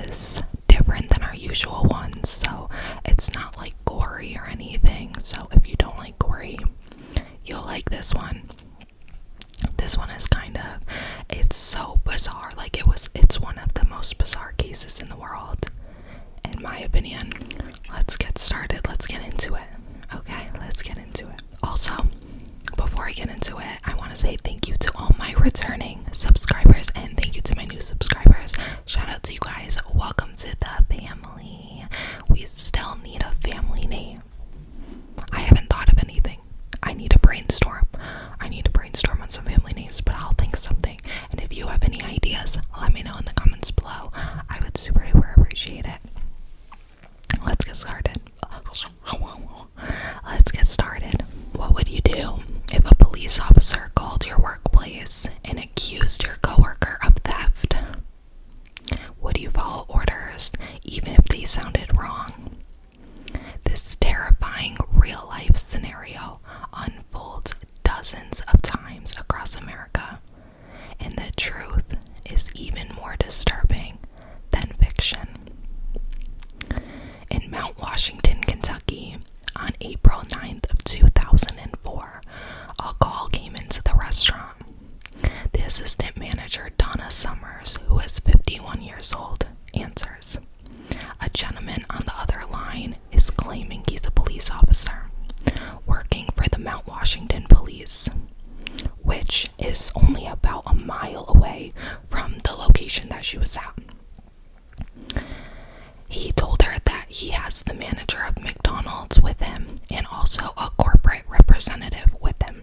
is different than our usual ones, so it's not like gory or anything. So if you don't like gory, you'll like this one. This one is it's so bizarre. Like it's one of the most bizarre cases in the world, in my opinion. Let's get started. Let's get into it. Okay, let's get into it. Also, before I get into it, I want to say thank you to all my returning subscribers and thank you to my new subscribers. Shout out to you guys. Welcome to the family. We still need a family name. I haven't thought of anything. I need to brainstorm on some family names, but I'll think of something. And if you have any ideas, let me know in the comments below. I would super appreciate it. Let's get started. What would you do if a police officer called your workplace and accused your coworker of theft? Would you follow orders even if they sounded wrong? This terrifying real-life scenario unfolds dozens of times across America, and the truth is even more disturbing than fiction. In Mount Washington, Kentucky, on April 9th of 2004, a call came into the restaurant. The assistant manager, Donna Summers, who is 51 years old, answers. A gentleman on the other line is claiming he's a police officer working for the Mount Washington Police, which is only about a mile away from the location that she was at. He told her that he has the manager of McDonald's with him and also a corporate representative with him.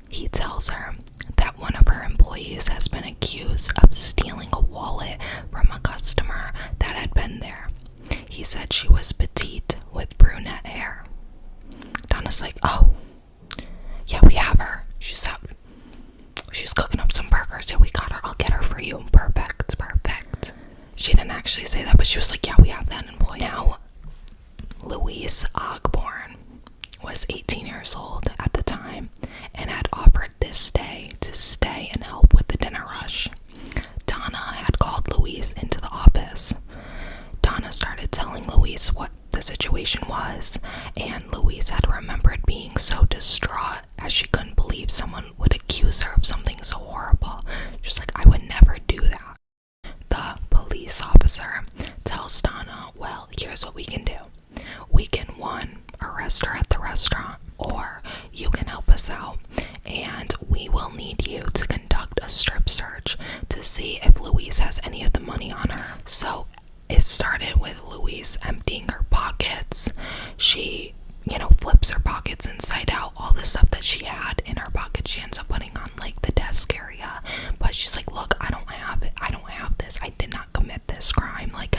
He tells her that one of her employees has been accused of stealing a wallet from a customer that had been there. He said she was petite with brunette hair. Donna's like, oh, yeah, we have her. She's cooking up some burgers. Yeah, we got her. I'll get her for you. Perfect. She didn't actually say that, but she was like, yeah, we have that employee. Now, Louise Ogborn was 18 years old at the time and had offered this day to stay and help with the dinner rush. Donna had called Louise into the office. Donna started telling Louise what the situation was, and Louise had remembered being so distraught as she couldn't believe someone would accuse her of something so horrible. She was like, I would never do that. The police officer tells Donna, well, here's what we can do. We can, one, arrest her at the restaurant, or you can help us out, and we will need you to conduct a strip search to see if Louise has any of the money on her. So it started with Louise emptying her pockets. She, flips her pockets inside out. All the stuff that she had in her pockets, she ends up putting on like the desk area. But she's like, look, I don't have it. I don't have this. I did not commit this crime. Like,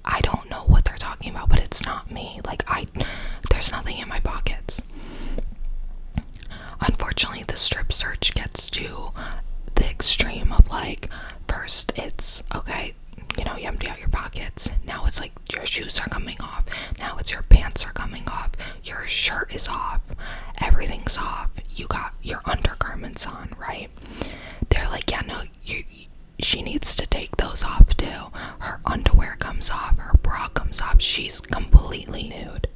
I don't know what they're talking about, but it's not me. Like, there's nothing in my pockets. Unfortunately, the strip search gets to the extreme of like, first it's, okay, you empty out your pockets. Now it's like your shoes are coming off. Now it's your pants are coming off. Your shirt is off. Everything's off. You got your undergarments on, right? They're like, yeah, no, she needs to take those off too. Her underwear comes off. Her bra comes off. She's completely nude.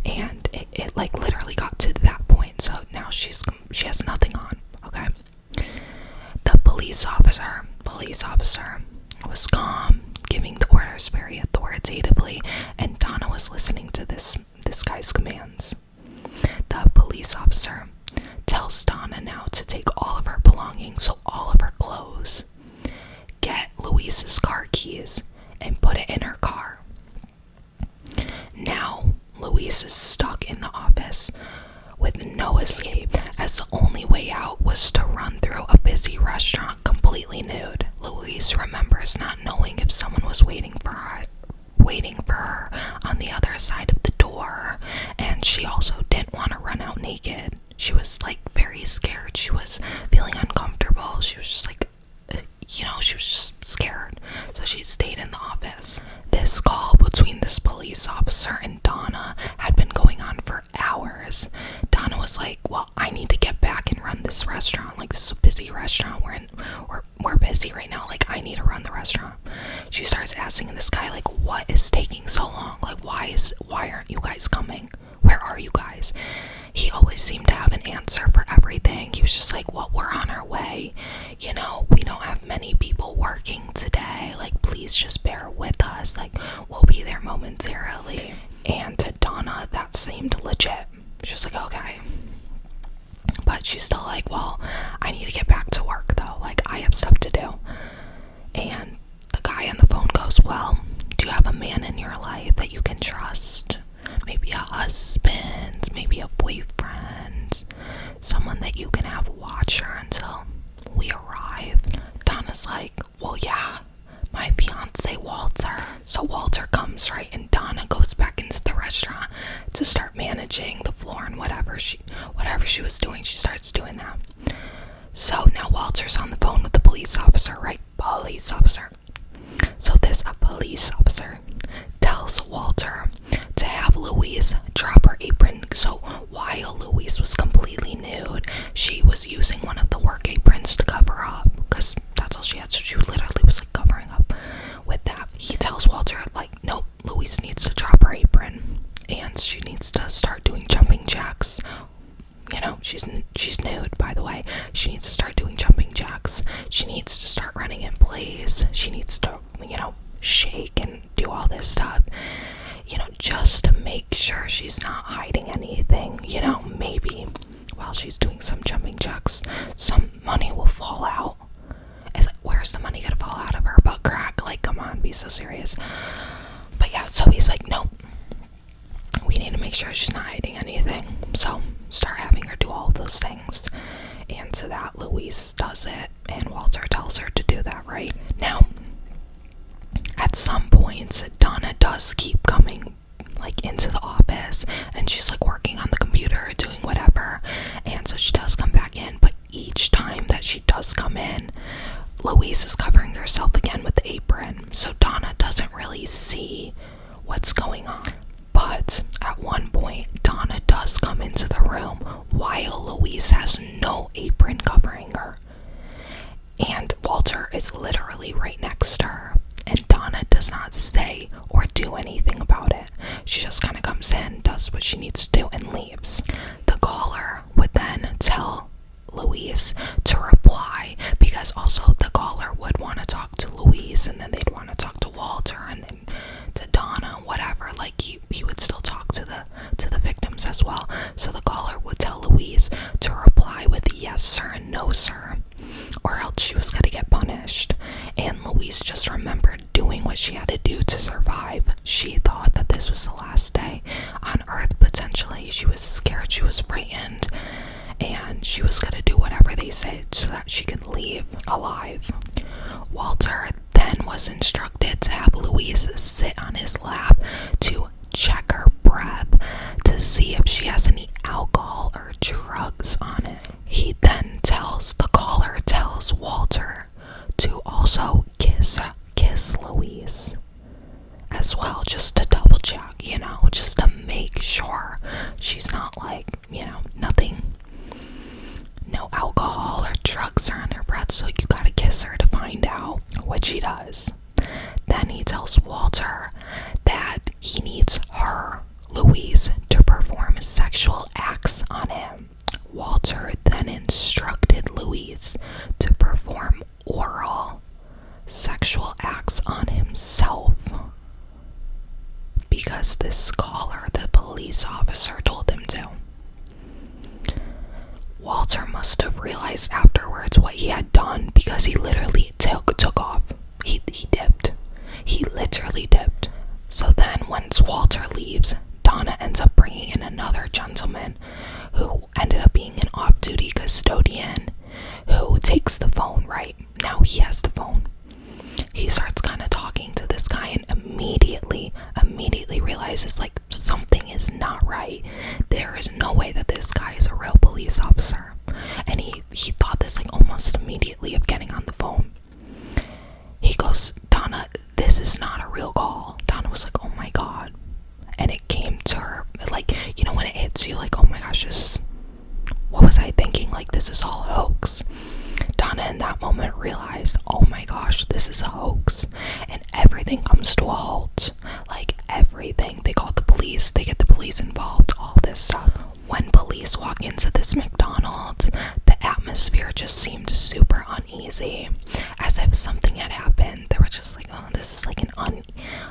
And it like literally got to that point. So now she has nothing on, okay? The police officer was calm, giving the orders very authoritatively, and Donna was listening to this guy's commands. The police officer tells Donna now to take all of her belongings, so all of her clothes, get Louise's car keys, and put it in her car. Now, Louise is stuck in the office with no escape, as the only way out was to run through a busy restaurant completely nude. Louise remembers not knowing if someone was waiting for her on the other side of the door, and she also didn't want to run out naked. She was like very scared. She was feeling uncomfortable. She was just like, she was just scared. So she stayed in the office. This call between this police officer and Donna had been going on for hours. Donna was like, well, I need to get back and run this restaurant. Like, this is a busy restaurant. We're busy right now. Like, I need to run the restaurant. She starts starts asking this guy, like, what is taking so long? Like, why aren't you guys coming? Where are you guys? He always seemed to have an answer for everything. He was just like, well, we're on our way. You know, we don't have many people working today. Like, please just bear with us. Like, we'll be there momentarily. And to Donna, that seemed legit. She's like, okay. But she's still like, well, I need to get back to work though. Like, I have stuff to do. And the guy on the phone goes, well, do you have a man in your life that you can trust? Maybe a husband, maybe a boyfriend, someone that you can have watch her until we arrive. Donna's like, well, yeah, my fiance Walter. So Walter comes, right, and Donna goes back into the restaurant to start managing the floor and whatever she was doing, she starts doing that. So now Walter's on the phone with the police officer, right? Police officer. So this police officer tells Walter to have Louise drop her apron. So while Louise was completely nude, she was using one of the work aprons to cover up, because that's all she had. So she literally was like covering up with that. He tells Walter, like, nope, Louise needs to drop her apron and she needs to start doing jumping jacks. You know, she's nude, by the way. She needs to start doing jumping jacks. She needs to start running in place. She needs to, you know, shake and do all this stuff, you know, just to make sure she's not hiding anything. You know, maybe while she's doing some jumping jacks, some money will fall out. It's like, where's the money gonna fall out of her butt crack? Like, come on, be so serious. But yeah, so he's like, nope, we need to make sure she's not hiding anything. So start having her do all of those things. And to that, Louise does it, and Walter tells her to do that, right? Now, at some points, Donna does keep coming, like, into the office, and she's, like, working on the computer, doing whatever, and so she does come back in, but each time that she does come in, Louise is covering herself again with the apron, so Donna doesn't really see what's going on. But at one point, Donna does come into the room while Louise has no apron covering her. And Walter is literally right next to her. And Donna does not say or do anything about it. She just kind of comes in, does what she needs to do, and leaves. The caller would then tell Louise to reply, because also the caller would want to talk to Louise, and then they'd want to talk to Walter, and then to Donna, whatever. Like, he would still talk to the victims as well. So the caller would tell Louise to reply with yes sir and no sir, or else she was gonna get punished. And Louise just remembered doing what she had to do to survive. She thought that this was the last day on Earth, potentially. She was scared, she was frightened, and she was gonna do whatever they said so that she could leave alive. Walter then was instructed to have Louise sit on his lap to check her breath to see if she has any alcohol or drugs on it. He then the caller tells Walter to also kiss Louise as well, just to double check, you know, just to make sure she's not, like, you know, nothing, no alcohol or drugs are on her breath, so you gotta kiss her to find out, which she does. Then he tells Walter that he needs her, Louise, to perform sexual acts on him. Walter then instructed Louise to perform oral sexual acts on himself, because this caller, the police officer, told him to. Walter must have realized afterwards what he had done, because he literally took off. He dipped. He literally dipped. So then once Walter leaves, Donna ends up bringing in another gentleman who ended up being an off-duty custodian who takes the phone, right? Now he has the phone. He starts kind of talking to this guy and immediately realizes, like, something is not right. There is no way that this guy is a real police officer. And he thought this, like, almost immediately of getting on the phone. He goes, Donna, this is not a real call. Donna was like, oh my god. And it came to her, like, you know, when it hits you, like, oh my gosh, what was I thinking? Like, this is all hoax. Donna in that moment realized, oh my gosh, this is a hoax. And everything comes to a halt. Like everything. They call the police, they get the police involved, all this stuff. When police walk into this McDonald's, the atmosphere just seemed super uneasy, as if something had happened. They were just like, oh, this is like an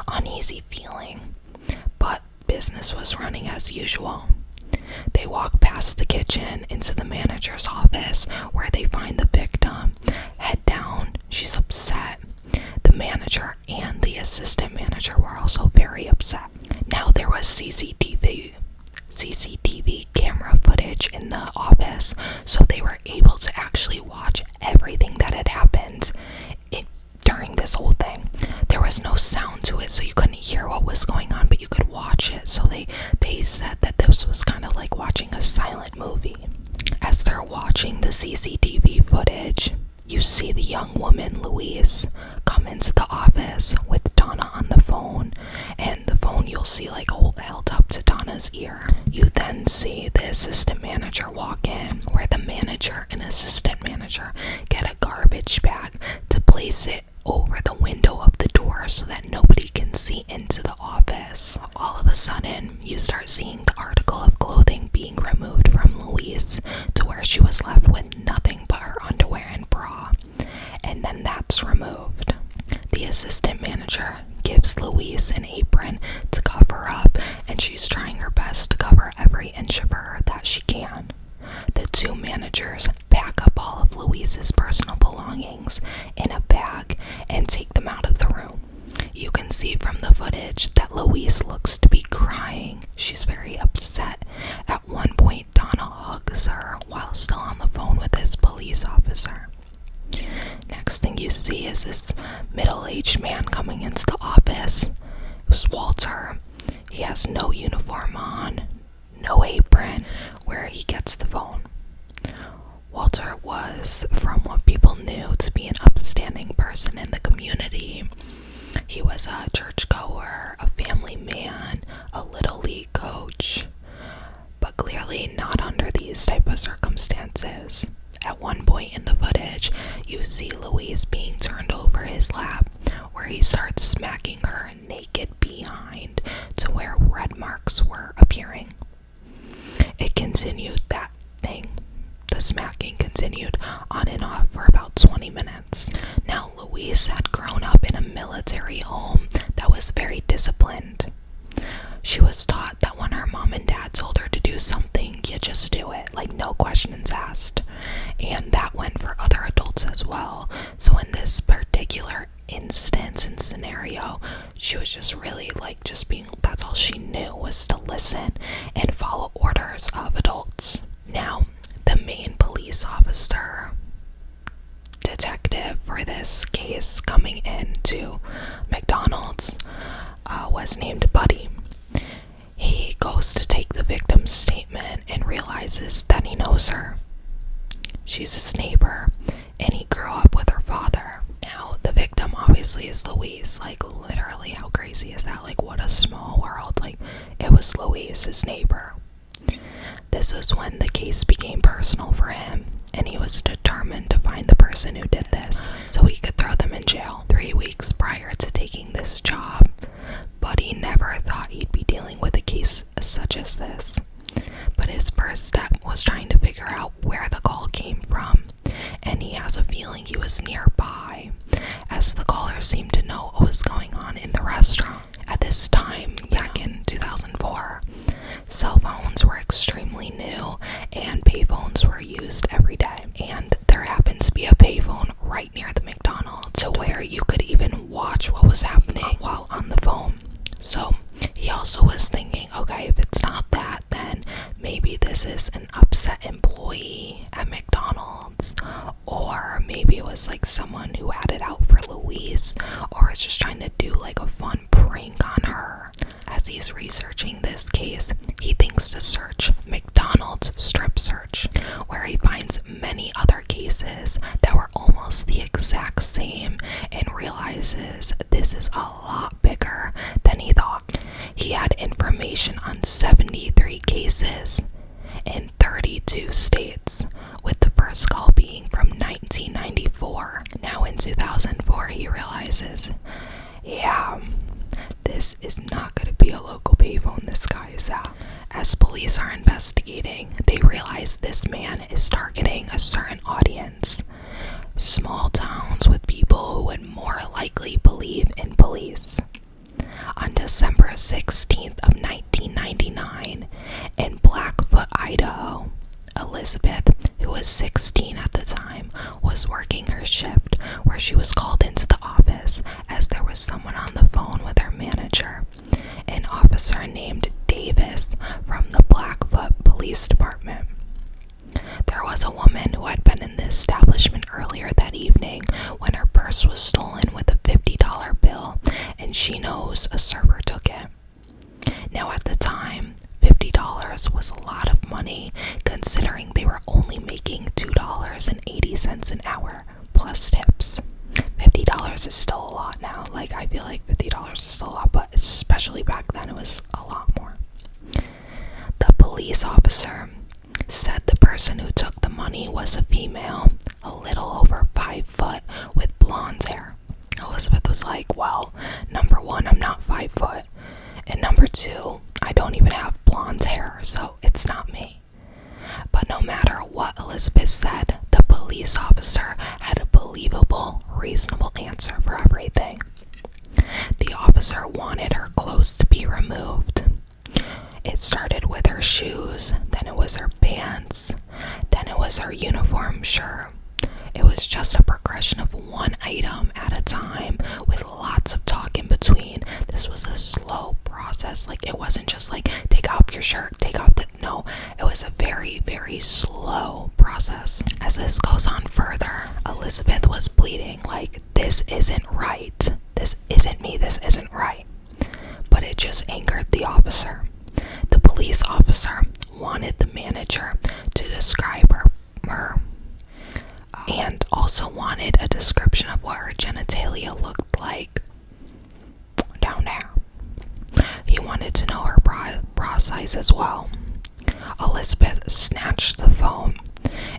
uneasy feeling. But business was running as usual. They walk past the kitchen into the manager's office, where they find the victim. Head down, she's upset. The manager and the assistant manager were also very upset. Now there was CCTV camera footage in the office, so they were able to actually watch everything that had happened during this whole thing. There was no sound to it, so you couldn't hear what was going on, but you could watch it. So they said that this was kind of like watching a silent movie. As they're watching the CCTV footage, you see the young woman, Louise, come into the office with Donna on the phone, and the phone you'll see like held up to Donna's ear. You then see the assistant manager walk in, where the manager and assistant manager get a garbage bag to place it over the window of the door so that nobody can see into the office. All of a sudden, you start seeing the article of clothing being removed from Louise to where she was left with nothing but her underwear and bra. And then that's removed. The assistant manager gives Louise an apron to cover up, and she's trying her best to cover every inch of her that she can. The two managers pack up all of Louise's personal belongings in a bag and take them out of the room. You can see from the footage that Louise looks to be crying. She's very upset. At one point, Donna hugs her while still on the phone with this police officer. Next thing you see is this middle-aged man coming into the office. It was Walter. He has no uniform on, no apron, where he gets the phone. Walter was, from what people knew, to be an upstanding person in the community. He was a churchgoer, a family man, a little league coach, but clearly not under these type of circumstances. At one point in the footage, you see Louise being turned over his lap, where he starts smacking her naked behind to where red marks were appearing. It continued, the smacking continued on and off for about 20 minutes. Now, Louise had grown up in a military home that was very disciplined. She was taught that when her mom and dad told her to do something, you just do it, like no questions asked. And that went for other adults as well. So in this particular instance and scenario, she was just really that's all she knew, was to listen and follow orders of adults. Now, the main police officer, detective for this case coming into McDonald's, was named Buddy. He goes to take the victim's statement and realizes that he knows her. She's his neighbor, and he grew up with her father. Now, the victim obviously is Louise. Like, literally, how crazy is that? Like, what a small world. Like, it was Louise, his neighbor. This is when the case became personal for him, and he was determined to find the person who did this so he could throw them in jail. 3 weeks prior to taking this job, Buddy never thought he'd be dealing with a case such as this. But his first step was trying to figure out where the call came from, and he has a feeling he was nearby, as the caller seemed to know what was going on in the restaurant. At this time, back in 2004, cell phones were extremely new, and payphones were used every day. And there happened to be a payphone right near the McDonald's, to where you could even watch what was happening while on the phone. So he also was thinking, okay, if it's not that, then maybe this is an upset employee at McDonald's, or maybe it was like someone who had it out for Louise, or is just trying to do like a fun prank on her. As he's researching this case, he thinks to search McDonald's strip search, where he finds many other cases that were almost the exact same, and realizes this is a lot bigger than he thought. He had information on 73 cases in 32 states, with the first call being from 1994. Now in 2004, he realizes, yeah, is not going to be a local payphone this guy is at. As police are investigating, they realize this man is targeting a certain audience. Small towns with people who would more likely believe in police. On December 16th of 1999, in Blackfoot, Idaho, Elizabeth, who was 16 at the time, was working her shift where she was called into the office as there was someone on the phone with her manager, an officer named Davis from the Blackfoot Police Department. There was a woman who had been in the establishment earlier that evening when her purse was stolen with a $50 bill, and she knows a server took it. Now at the time, $50 was a lot of money considering they were only making $2.80 an hour plus tips. $50 is still a lot now. Like, I feel like $50 is still a lot, but especially back then it was a lot more. The police officer said the person who took the money was a female, a little over 5 foot, with blonde hair. Elizabeth was like, well, number one, I'm not 5 foot, and number two, I don't even have blonde hair, so it's not me. But no matter what Elizabeth said, the police officer had a believable, reasonable answer for everything. The officer wanted her clothes to be removed. It started with her shoes, then it was her pants, then it was her uniform shirt. It was just a progression of one item at a time with lots of talk in between. This was a slow process. Like, it wasn't just like, take off your shirt, take off the... No, it was a very, very slow process. As this goes on further, Elizabeth was pleading like, this isn't right. This isn't me, this isn't right. But it just angered the officer. The police officer wanted the manager to describe her and also wanted a description of what her genitalia looked like down there. He wanted to know her bra size as well. Elizabeth snatched the phone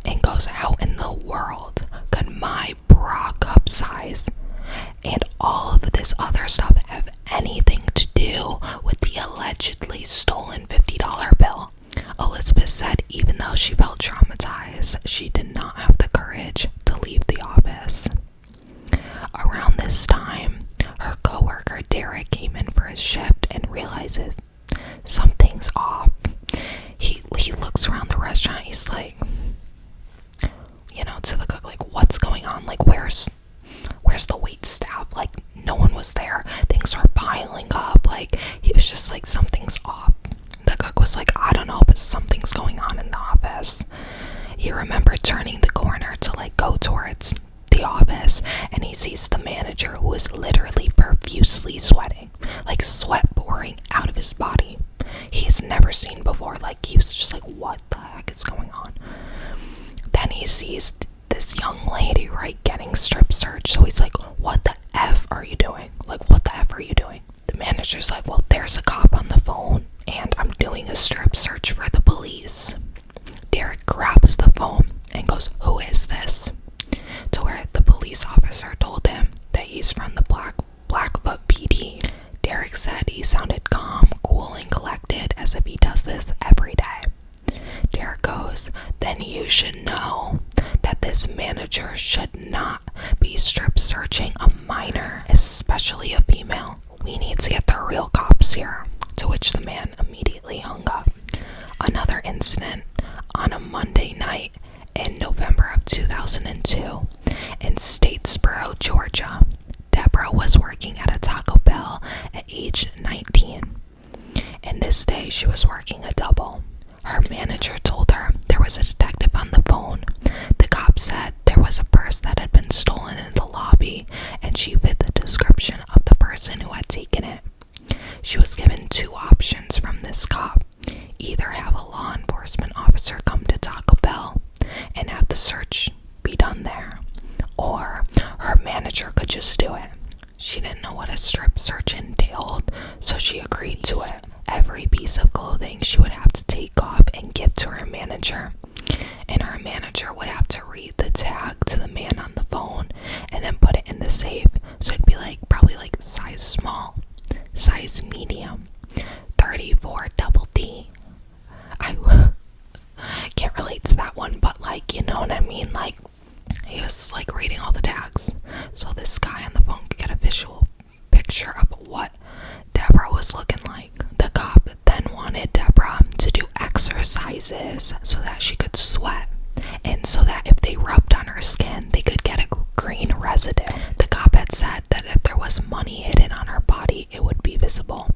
and goes, how in the world could my bra cup size and all of this other stuff have anything to do with the allegedly stolen $50 bill? Elizabeth said even though she felt traumatized, she did not have the courage to leave the office. Around this time, her coworker Derek came in for his shift and realizes something's off. He looks around the restaurant, he's like, to the cook, like, what's going on? Like, where's the wait staff? Like, no one was there. Things were piling up. Like, he was just like, something's off. The cook was like, I don't know, but something's going on in the office. He remembered turning the corner to like go towards the office, and he sees the manager who is literally profusely sweating, like sweat pouring out of his body. He's never seen before. Like, he was just like, what the heck is going on? Then he sees this young lady, right, getting strip searched. So he's like, what the F are you doing? Like, what the F are you doing? The manager's like, well, there's a cop on the phone and I'm doing a strip search for the police. Derek grabs the phone and goes, who is this? To where the police officer told him that he's from the Blackfoot PD. Derek said he sounded calm, cool, and collected as if he does this every day. Derek goes, then you should know that this manager should not be strip searching a minor, especially a female. We need to get the real cops here. To which the man immediately hung up. Another incident on a Monday night in November of 2002 in Statesboro, Georgia. Deborah was working at a Taco Bell at age 19. And this day she was working a double. Her manager told her there was a detective on the phone. The cop said there was a purse that had been stolen in the lobby, and she fit the description of the person who had taken it. She was given two options from this cop. Either have a law enforcement officer come to Taco Bell and have the search be done there, or her manager could just do it. She didn't know what a strip search entailed, so she agreed to it. Every piece of clothing she would have to take off and give to her manager, and her manager would have to read the tag to the man on the phone and then put it in the safe. So it'd be like probably like size small. size medium, 34 double D. I can't relate to that one, but like, you know what I mean? Like, he was like reading all the tags, so this guy on the phone could get a visual picture of what Deborah was looking like. The cop then wanted Deborah to do exercises so that she could sweat, and so that if they rubbed on her skin, they could get a green residue. The cop had said that if there was money hidden on her body, it would be visible.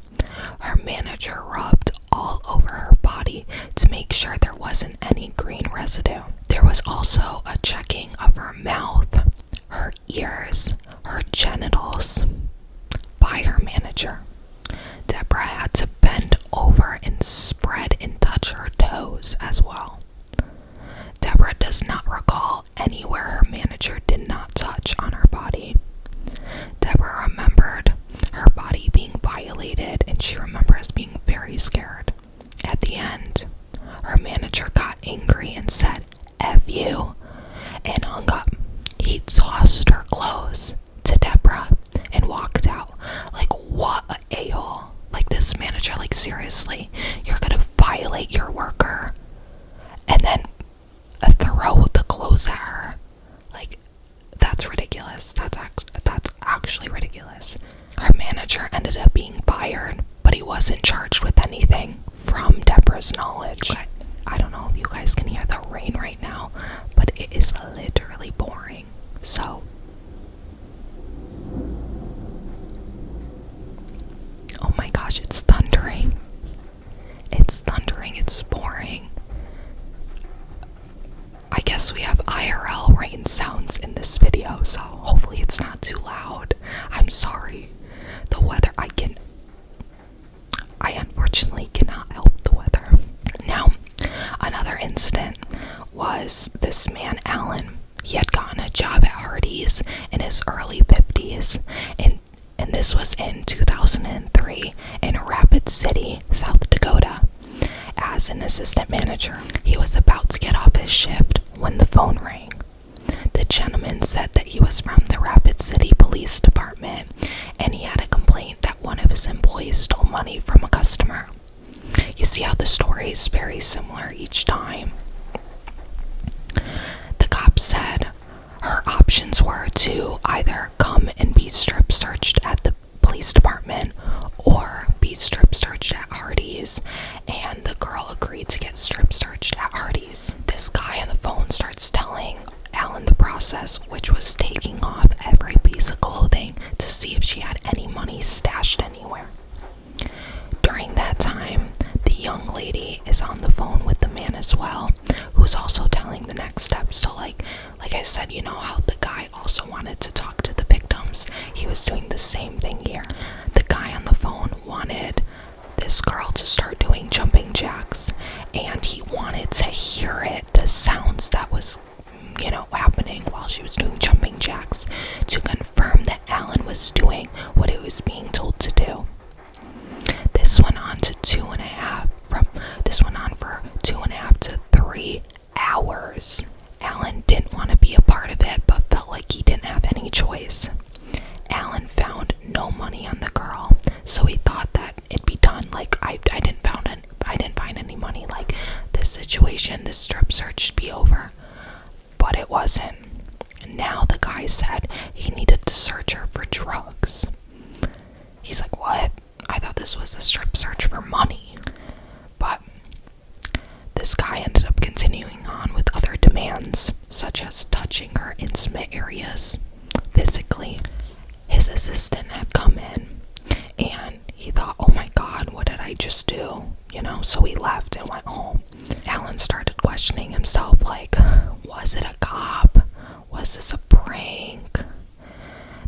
Her manager rubbed all over her body to make sure there wasn't any green residue. There was also a checking of her mouth, her ears, her genitals by her manager. Deborah had to bend over and spread and touch her toes as well. Deborah does not recall anywhere her manager did not touch on her body. Deborah remembered her body being violated, and she remembers being very scared. At the end, her manager got angry and said, "F you," and hung up. He tossed her clothes to Deborah and walked out. Like, what a a-hole. Like, this manager, like, seriously, you're gonna violate your worker and then throw the clothes at her? Like, that's ridiculous. That's actually ridiculous. Her manager ended up being fired, but he wasn't charged with anything from Deborah's knowledge. I don't know if you guys can hear the rain right now, but it is literally pouring. So, oh my gosh, it's thundering. It's thundering, it's pouring. I guess we have IRL rain sounds in this video, so hopefully it's not too loud. I'm sorry. The weather, I unfortunately cannot help the weather. Now, another incident was this man, Alan. He had gotten a job at Hardee's in his early 50s, and this was in 2003 in Rapid City, South Dakota, as an assistant manager. He was about to get off his shift when the phone rang. The gentleman said that he was from the Rapid City Police Department, and he had a complaint that one of his employees stole money from a customer. You see how the story is very similar each time. The cop said her options were to either come and be strip searched at the police department or be strip searched at Hardee's, and the girl agreed to get strip searched at Hardee's. This guy on the phone starts telling Alan the process, which was taking off every piece of clothing to see if she had any money stashed anywhere. During that time, the young lady is on the phone with the man as well, who's also telling the next step. So like I said, you know how the guy also wanted to talk to the victims? He was doing the same thing here. The guy on the phone wanted this girl to start doing jumping jacks, and he wanted to hear it, the sounds that was, happening while she was doing jumping jacks, to confirm that Alan was doing what he was being told to do. This went on for 2.5 to 3 hours. Alan didn't want to be a part of it, but felt like he didn't have any choice. Alan found no money on the girl, so he thought that it'd be done. Like, I didn't find any money. Like, this situation, this strip search should be over. But it wasn't. Now the guy said he needed to search her for drugs. He's like, what? I thought this was a strip search for money. But this guy ended up continuing on with other demands, such as touching her intimate areas physically. His assistant had come in, and he thought, oh my god, what did I just do? So he left and went home. Alan started questioning himself, like, was it a cop? Was this a prank?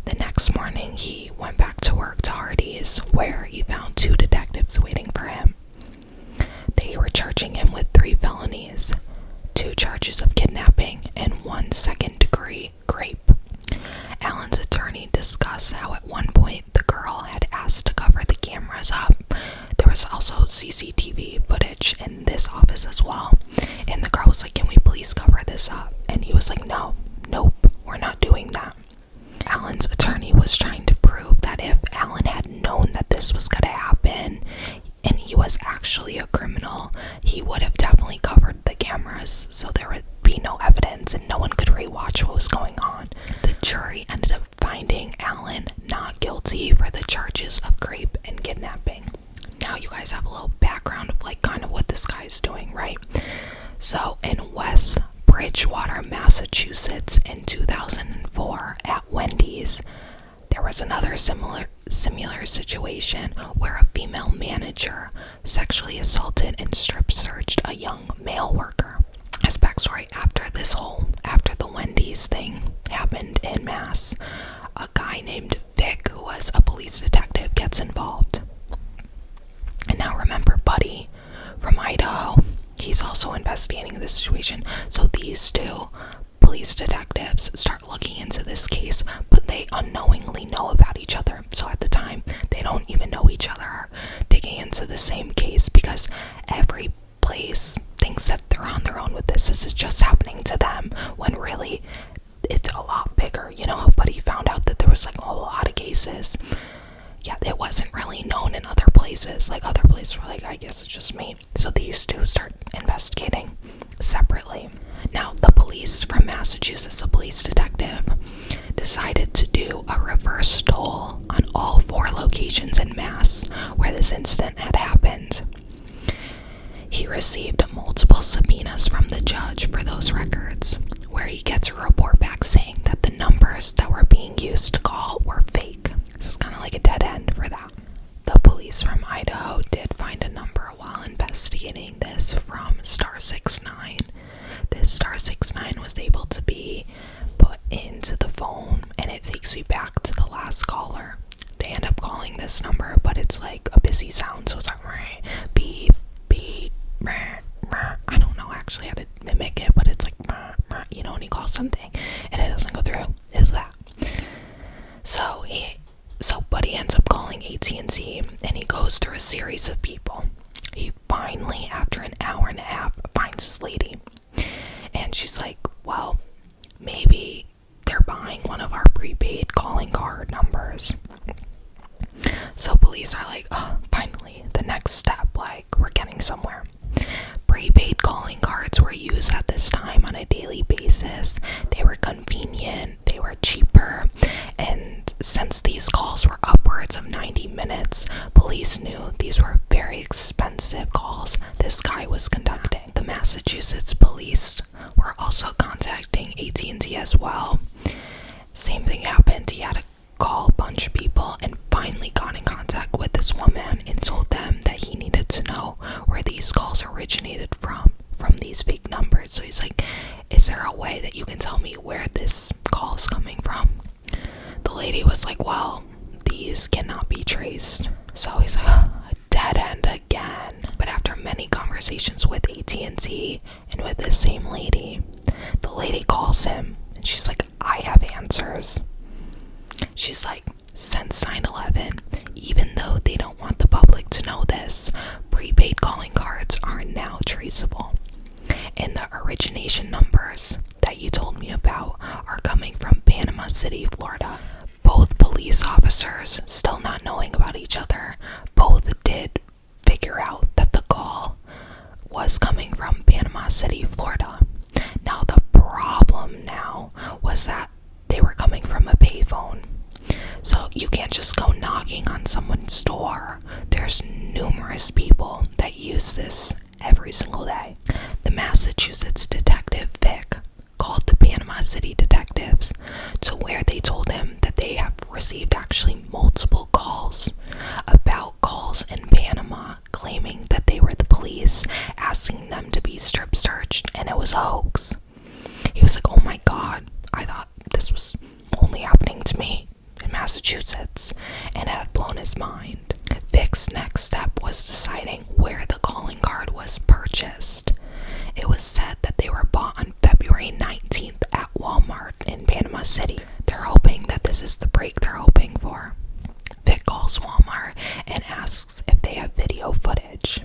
The next morning, he went back to work to Hardee's, where he found 2 detectives waiting for him. They were charging him with 3 felonies, 2 charges of kidnapping, and 1 second-degree rape. Alan's attorney discussed how at one point the girl had asked to cover the cameras up. There was also CCTV footage in this office as well, and the girl was like, can we please cover this up? And he was like, nope, we're not doing that. Alan's attorney was trying to prove that if Alan had known that this was just have a little background of like kind of what this guy's doing, right? So in West Bridgewater, Massachusetts in 2004 at Wendy's, there was another similar situation where a female manager sexually assaulted and strip searched a young male worker. As backstory, after the Wendy's thing happened in Mass, a guy named Vic, who was a police detective, gets involved. And now remember Buddy from Idaho, he's also investigating this situation. So these two police detectives start looking into this case, but they unknowingly know about each other. So at the time, they don't even know each other are digging into the same case, because every place thinks that they're on their own with this. This is just happening to them, when really it's a lot bigger. You know, Buddy found out that there was like a lot of cases. Yeah, it wasn't really known in other places. Like other places were like, I guess it's just me. So these two start investigating separately. Now, the police from Massachusetts, a police detective, decided to do a reverse toll on all 4 locations in Mass where this incident had happened. He received multiple subpoenas from the judge for those records, where he gets a report back saying that the numbers that were being used to call were fake. So it's kind of like a dead end for that. The police from Idaho did find a number while investigating this from star 69. This star 69 was able to be put into the phone, and it takes you back to the last caller. They end up calling this number, but it's like a busy sound, so it's like beep, beep, I don't know actually how to mimic it, but it's like, you know, when you call something and it doesn't go through, is that. So Buddy ends up calling AT&T, and he goes through a series of people. He finally, after an hour and a half, finds this lady, and she's like, well, maybe they're buying one of our prepaid calling card numbers. So police are like, oh, finally, the next step, like, we're getting somewhere. Prepaid calling cards were used at this time on a daily basis. They were convenient, they were cheaper, and since these calls were upwards of 90 minutes, police knew these were very expensive calls this guy was conducting. The Massachusetts police were also contacting AT&T as well. Same thing happened. He had to call a bunch of people and finally got in contact with this woman and told them that he needed to know where these calls originated from these fake numbers. So he's like, is there a way that you can tell me where this call is coming from? The lady was like, well, these cannot be traced. So he's like, a dead end again. But after many conversations with AT&T and with this same lady, the lady calls him and she's like, I have answers. She's like, since 9/11, even though they don't want the public to know this, prepaid calling cards are now traceable. And the origination numbers that you told me about are coming from Panama City, Florida. Both police officers, still not knowing about each other, both did figure out that the call was coming from Panama City, Florida. Now, the problem now was that they were coming from a payphone. So you can't just go knocking on someone's door. There's numerous people that use this every single day. The Massachusetts detective Vic called the Panama City detectives to where they told him that they have received actually multiple calls about calls in Panama claiming that they were the police, asking them to be strip searched, and it was a hoax. He was like, oh my god, I thought this was only happening to me in Massachusetts, and it had blown his mind. Vic's next step was deciding where the calling card was purchased. It was said that they were bought on February 19th at Walmart in Panama City. They're hoping that this is the break they're hoping for. Vic calls Walmart and asks if they have video footage.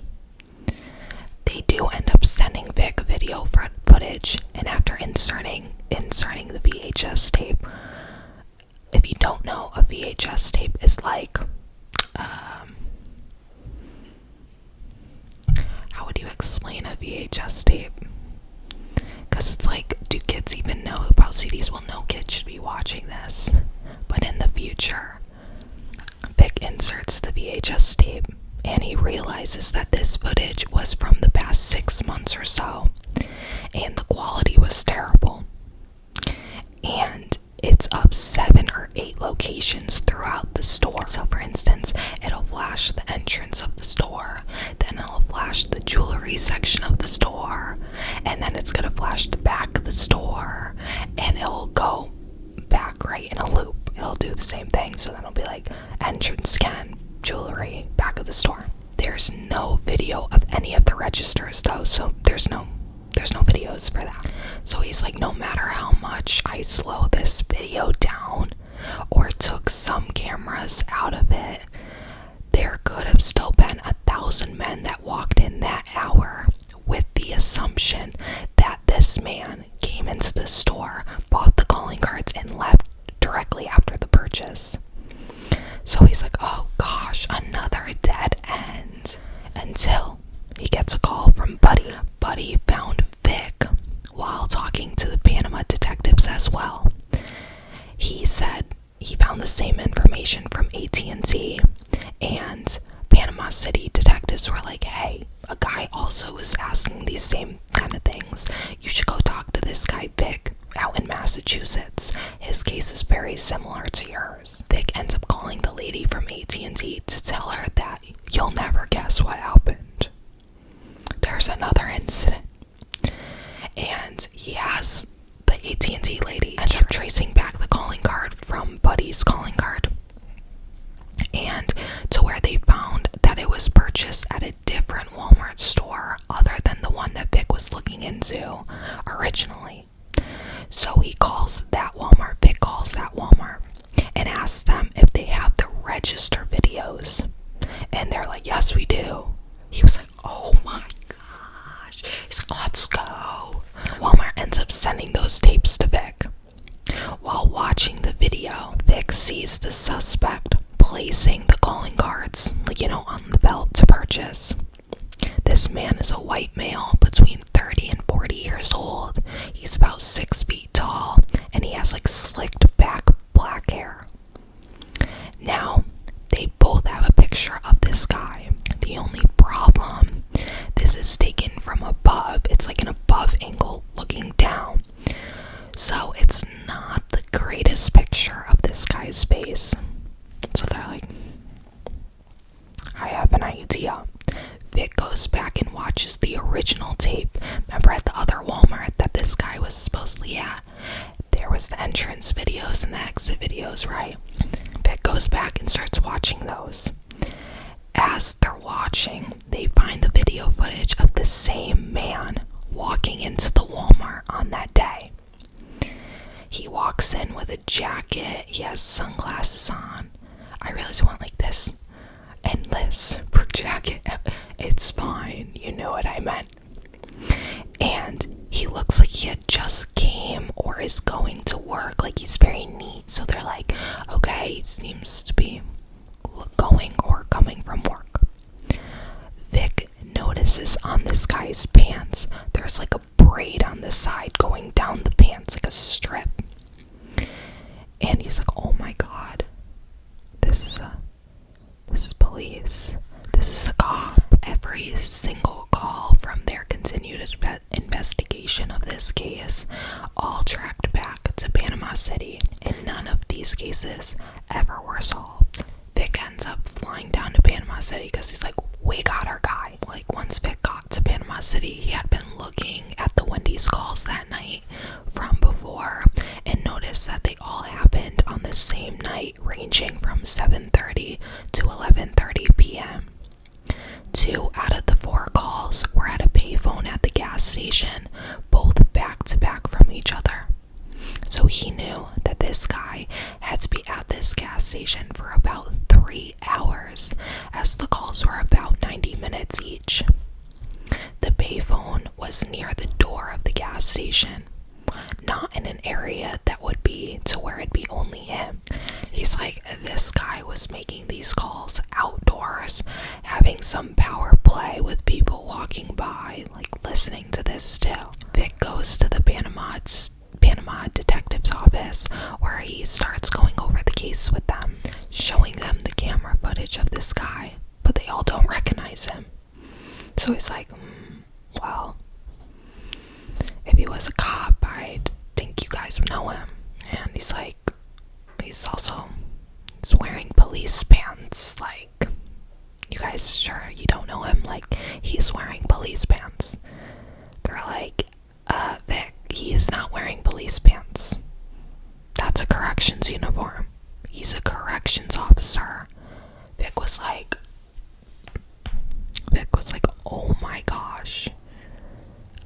They do end up sending Vic video footage, and after inserting the VHS tape, if you don't know, a VHS tape is like, how would you explain a VHS tape? Because it's like, do kids even know about CDs? Well, no kid should be watching this. But in the future, Vic inserts the VHS tape and he realizes that this footage was from the past 6 months or so, and the quality was terrible. And it's up 7 or 8 locations throughout the store. So for instance, it'll flash the entrance of the store, then it'll flash the jewelry section of the store, and then it's gonna flash the back of the store, and it'll go back right in a loop. It'll do the same thing. So then it'll be like entrance scan, jewelry, back of the store. There's no video of any of the registers though, so there's no videos for that. So he's like, no matter how much I slow this video down or took some cameras out of it, there could have still been 1,000 men that walked in that hour, with the assumption that this man came into the store, bought the calling cards, and left directly after the purchase. So he's like, oh gosh, another dead end. Until he gets a call from Buddy. Buddy found Vic while talking to the Panama detectives as well. He said he found the same information from AT&T, and Panama City detectives were like, hey, a guy also was asking these same kind of things. You should go talk to this guy Vic out in Massachusetts. His case is very similar to yours. Vic ends up calling the lady from AT&T to tell her that you'll never guess what happened. There's another incident. And he has the AT&T lady end up tracing back the calling card from Buddy's calling card, and to where they found that it was purchased at a different Walmart store other than the one that Vic was looking into originally. So he calls that Walmart, Vic calls that Walmart, and asks them if they have the register videos. And they're like, yes, we do. He was like, oh my gosh. He's like, let's go. Walmart ends up sending those tapes to Vic. While watching the video, Vic sees the suspect placing the calling cards, on the belt to purchase. This man is a white male between 30 and 40 years old. He's about 6 feet tall, and he has slicked back black hair. Now, they both have a picture of this guy. The only problem, this is taken from above. It's like an above angle looking down. So it's not the greatest picture of this guy's face. So they're like, I have an idea. Vic goes back and watches the original tape. Remember at the other Walmart that this guy was supposedly at? There was the entrance videos and the exit videos, right? Vic goes back and starts watching those. As they're watching, they find the video footage of the same man walking into the Walmart on that day. He walks in with a jacket, he has sunglasses on. I realize I went like this. Endless for jacket. It's fine, you know what I meant. And he looks like he had just came or is going to work, like he's very neat. So they're like, okay, he seems to be going or coming from work. Vic notices on this guy's pants, there's a braid on the side going down the pants, like a strip. And he's like, oh my god, this is police. This is a cop. Every single call from their continued investigation of this case all tracked back to Panama City, and none of these cases ever were solved. Vic ends up flying down to Panama City because he's like, we got our guy. Once Vic got to Panama City, he had been looking at the Wendy's calls that night from before and noticed that they all happened on the same night, ranging from 7:30 to 11:30 p.m. 2 out of the 4 calls were at a payphone at the gas station, both back to back from each other. So he knew that this guy had to be at this gas station for about 3 hours, as the calls were about 90 minutes each. The payphone was near the door of the gas station, not in an area that would be to where it'd be only him. He's like, this guy was making these calls outdoors, having some power play with people walking by, listening to this still. Vic goes to the Panama detective's office, where he starts going over the case with them, showing them the camera footage of this guy, but they all don't So he's like, well, if he was a cop, I'd think you guys would know him. And he's like, he's wearing police pants. Like, you guys sure you don't know him? Like, he's wearing police pants. They're like, Vic, he is not wearing police pants. That's a corrections uniform. He's a corrections officer. Vic was like, oh my gosh.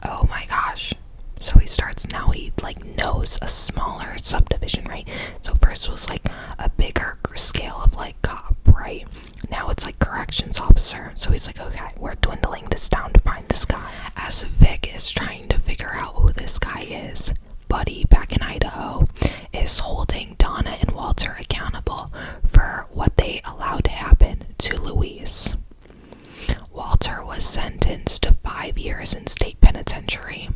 Oh my gosh. So he like knows a smaller subdivision, right? So first was like a bigger scale of like cop, right? Now it's like corrections officer. So he's like, okay, we're dwindling this down to find this guy. As Vic is trying to figure out who this guy is, Buddy back in Idaho is holding Donna and Walter accountable for what they allowed to happen to Louise. Walter was sentenced to 5 years in state penitentiary,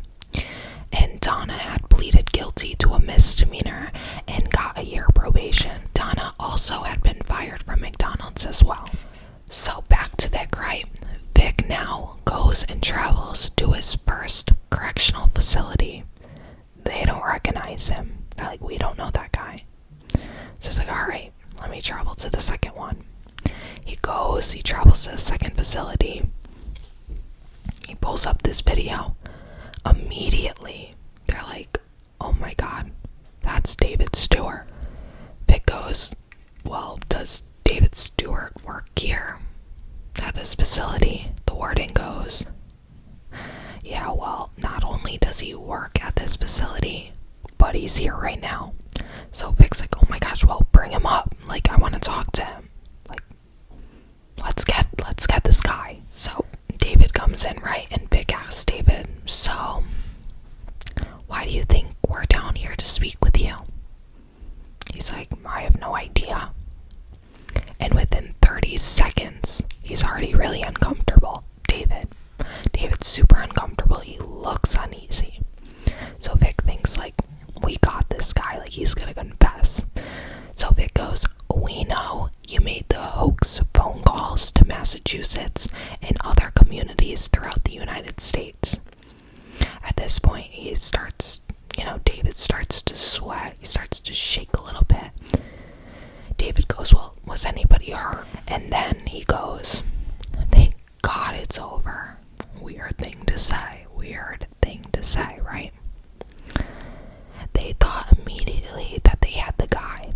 and Donna had pleaded guilty to a misdemeanor and got a year probation. Donna also had been fired from McDonald's as well. So back to Vic, right? Vic now goes and travels to his first correctional facility. They don't recognize him. They're like, we don't know that guy. So he's like, alright, let me travel to the second one. He travels to the second facility. He pulls up this video. Immediately, they're like, oh my god, that's David Stewart. Vic goes, well, does David Stewart work here at this facility? The warden goes, yeah, well, not only does he work at this facility, but he's here right now. So Vic's like, oh my gosh, well, bring him up. Like, I want to talk to him. Like, let's get this guy. So David comes in, right? And Vic asks David, so why do you think we're down here to speak with you? He's like, I have no idea. And within 30 seconds, he's already really uncomfortable. David's super uncomfortable. He looks uneasy. So Vic thinks, like, we got this guy. Like, he's gonna confess. So Vic goes, we know you made the hoax phone calls to Massachusetts and other communities throughout the United States. At this point, David starts to sweat. He starts to shake a little bit. David goes, well, was anybody hurt? And then he goes, thank God it's over. Weird thing to say, right? They thought immediately that they had the guy.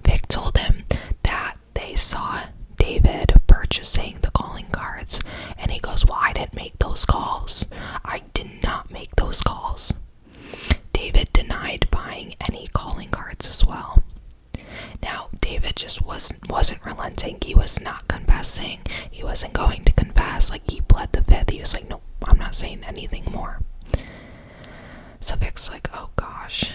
Vic told him that they saw David purchasing the calling cards, and he goes, well, I didn't make those calls. I did not make those calls. David denied buying any calling cards as well. Now, David just wasn't relenting. He was not confessing. He wasn't going to confess. Like, he pled the fifth. He was like, no, I'm not saying anything more. So Vic's like, oh gosh,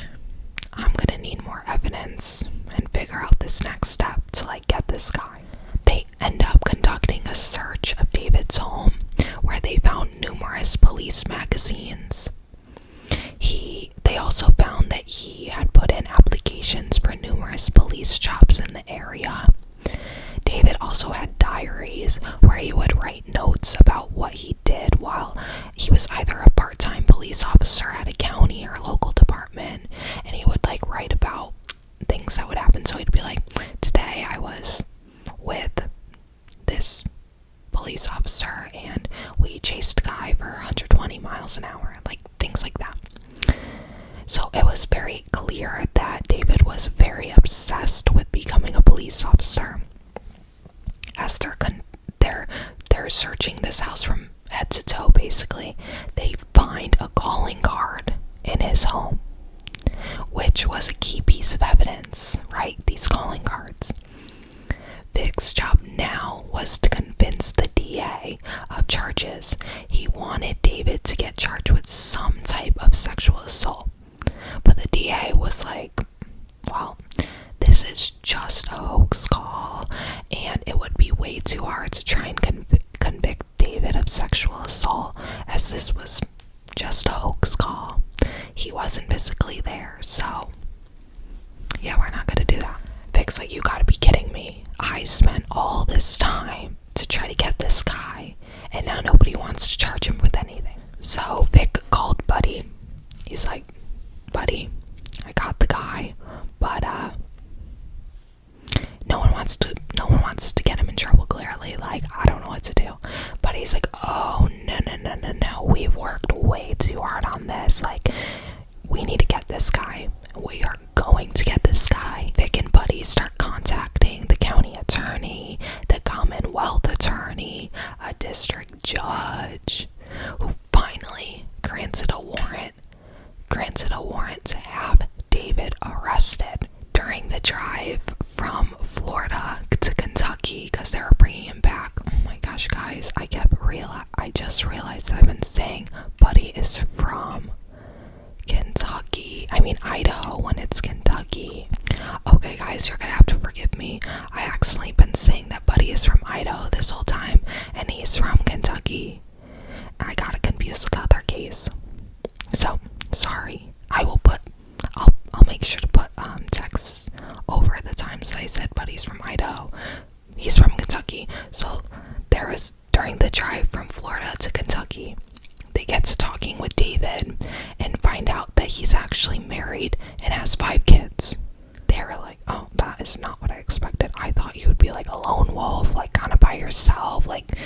I'm gonna need more evidence and figure out this next step to, like, get this guy. They end up conducting a search of David's home where they found numerous police magazines. They also found that he had put in applications for numerous police jobs in the area. David also had diaries where he would write notes about what he did while he was either a part-time police officer at a county or local department, and he would, like, write about things that would happen. So he'd be like, today I was with this police officer and we chased a guy for 120 miles an hour, like things like that. So it was very clear that David was very obsessed with becoming a police officer. As they're searching this house from head to toe, basically, they find a calling card in his home, which was a key piece of evidence, right? These calling cards. Vic's job now was to convince the DA of charges. He wanted David to get charged with some type of sexual assault. But the DA was like, well, this is just a hoax call, and it would be way too hard to try and convict David of sexual assault, as this was just a hoax call. He wasn't physically there, so yeah, we're not gonna do that. Vic's like, you gotta be kidding me. I spent all this time to try to get this guy, and now wants to charge him with anything. So Vic called Buddy. He's like, Buddy, I got the guy, but no one wants to get him in trouble, clearly. Like, I don't know what to do. But he's like, oh, no, we've worked way too hard on this. Like, we need to get this guy. We are going to get this guy. Vic and Buddy start contacting the county attorney, the Commonwealth attorney, a district judge, who finally granted a warrant to have David arrested. During the drive from Florida to Kentucky, because they were bringing him back. Oh my gosh, guys, I just realized that I've been saying Buddy is from Kentucky. I mean Idaho when it's Kentucky. Okay, guys, you're gonna have to forgive me. I accidentally been saying that Buddy is from Idaho this whole time, and he's from Kentucky. I got it confused with the other case. So, sorry. I'll make sure to put texts over the times that I said Buddy's from Idaho. He's from Kentucky. So during the drive from Florida to Kentucky, they get to talking with David and find out that he's actually married and has 5 kids. They were like, oh, that is not what I expected. I thought you would be like a lone wolf, like kind of by yourself, like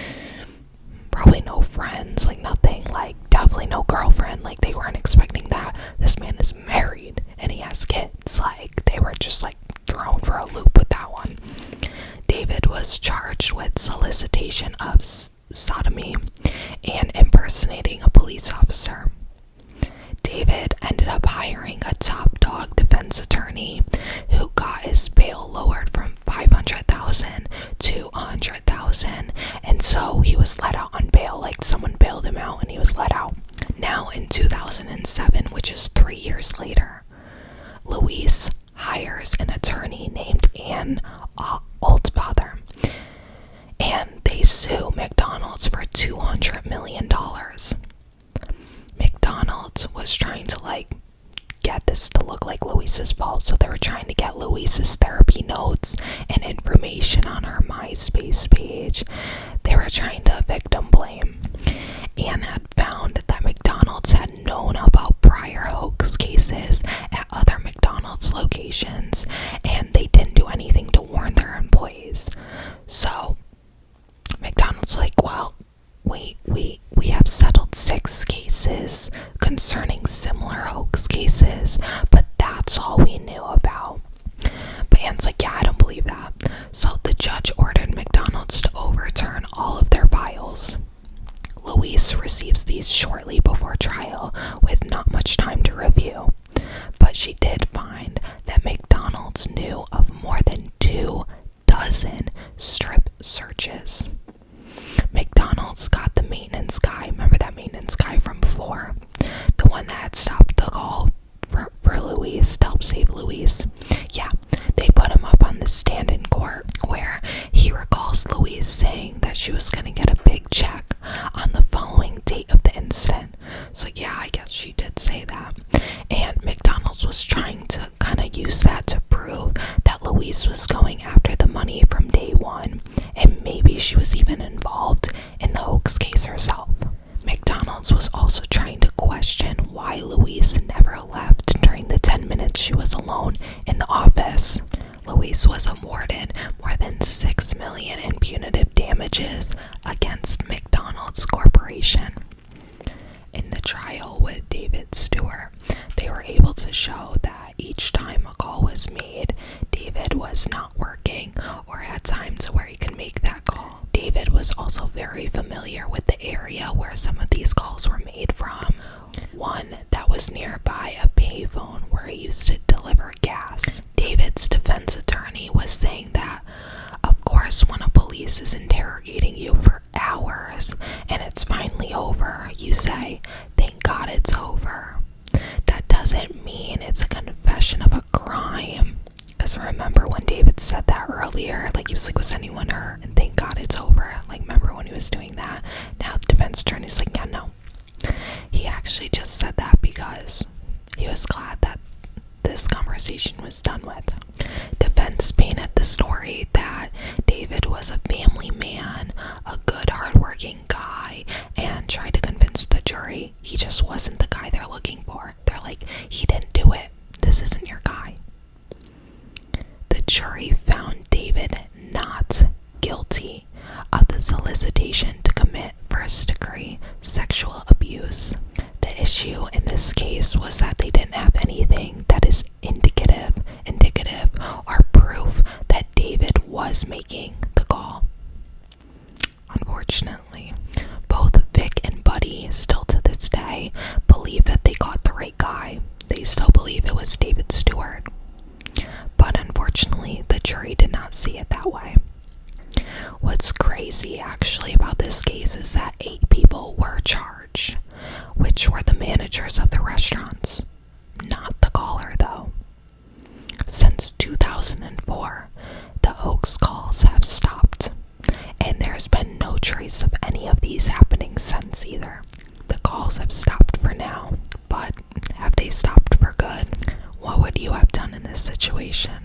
probably no friends, like nothing, like definitely no girlfriend. Like, they weren't expecting that. This man is married and he has kids. Like, they were just like thrown for a loop with that one. David was charged with solicitation of sodomy and impersonating a police officer. David ended up hiring a top dog defense attorney who got his bail lowered from $500,000 to $100,000, and so he was let out on bail. Like, someone bailed him out and he was let out. Now in 2007, which is 3 years later, Luis hires an attorney named Ann Altbather, and they sue McDonald's for $200 million. McDonald's was trying to get this to look like Luis's fault, so they were trying to get Luis's therapy notes and information on her MySpace page. They were trying to victim blame. Anne had found that McDonald's had known about prior hoax cases at other McDonald's locations, and they didn't do anything to warn their employees. So McDonald's like, well, we have settled 6 cases concerning similar hoax cases, but that's all we knew about. But Anne's like, yeah, I don't believe that. So the judge ordered McDonald's to overturn all of their files. Luis receives these shortly before trial with not much time to review, but she did find that McDonald's knew of more than 2 dozen strip searches. McDonald's got the maintenance guy, remember that maintenance guy from before? The one that had stopped the call for Luis, to help save Luis. Yeah, they put him up on the stand in court where he recalls Luis saying that she was going to get a big check on the following date of the incident. So yeah, I guess she did say that. And McDonald's was trying to kind of use that to prove that Luis was going after the money from day one, and maybe she was even involved in the hoax case herself. McDonald's was also trying to question why Luis never left during the 10 minutes she was alone in the office. Luis was awarded more than $6 million in punitive damages against McDonald's Corporation. In the trial with David Stewart, they were able to show that each time a call was made, David was not working or had times where he could make that call. David was also very familiar with the area where some of these calls were made from. One that was nearby a payphone where he used to deliver gas. David's defense attorney was saying that, of course, when a police is interrogating you for hours and it's finally over, you say, thank God it's over. That doesn't mean it's a confession of a crime. Because remember when David said that earlier, like he was like, was anyone hurt? And thank God it's over. Like, remember when he was doing that? Now the defense attorney's like, yeah, no. He actually just said that because he was glad that this conversation was done with. Defense painted the story that David was a family man, a good hardworking guy, and solicitation to commit first-degree sexual abuse. The issue in this case was that they didn't have anything that is indicative, or proof that David was making the call. Unfortunately, both Vic and Buddy still to this day believe that they got the right guy. They still believe it was David Stewart. But unfortunately, the jury did not see it that way. What's crazy actually about this case is that 8 people were charged, which were the managers of the restaurants, not the caller though. Since 2004, the hoax calls have stopped, and there's been no trace of any of these happening since either. The calls have stopped for now, but have they stopped for good? What would you have done in this situation?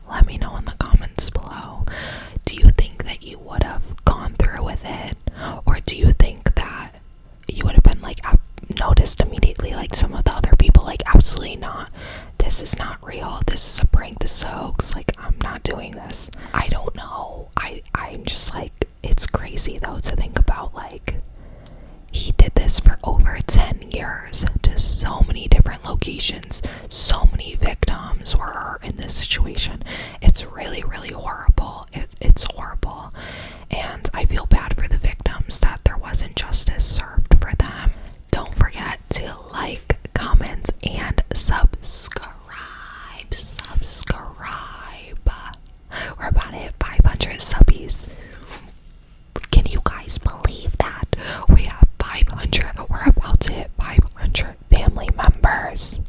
Let me know in the comments below. Do you think that you would have gone through with it? Or do you think that you would have been like noticed immediately like some of the other people, like absolutely not, this is not real, this is a prank, this is a hoax, like I'm not doing this? I don't know. I'm just like, it's crazy though to think about, like he did this for over 10 years to so many different locations. So many victims were in this situation. It's really, really horrible. It's horrible. And I feel bad for the victims that there wasn't justice served for them. Don't forget to like, comment, and subscribe. We're about to hit 500 subbies. Can you guys believe that? We have 500. We're about to hit 500 family members.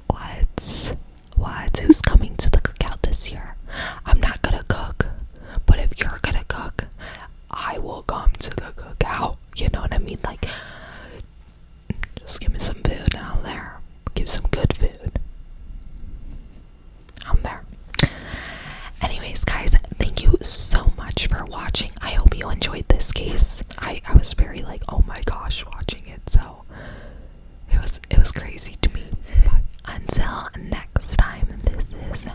What? Who's coming to the cookout this year? I'm not gonna cook, but if you're gonna cook, I will come to the cookout. You know what I mean? Like, just give me some food and I'm there. Give some good food. I'm there. Anyways, guys, thank you so much for watching. I hope you enjoyed this case. I was very like, oh my gosh, watching it. So it was crazy to me. But until next time, this is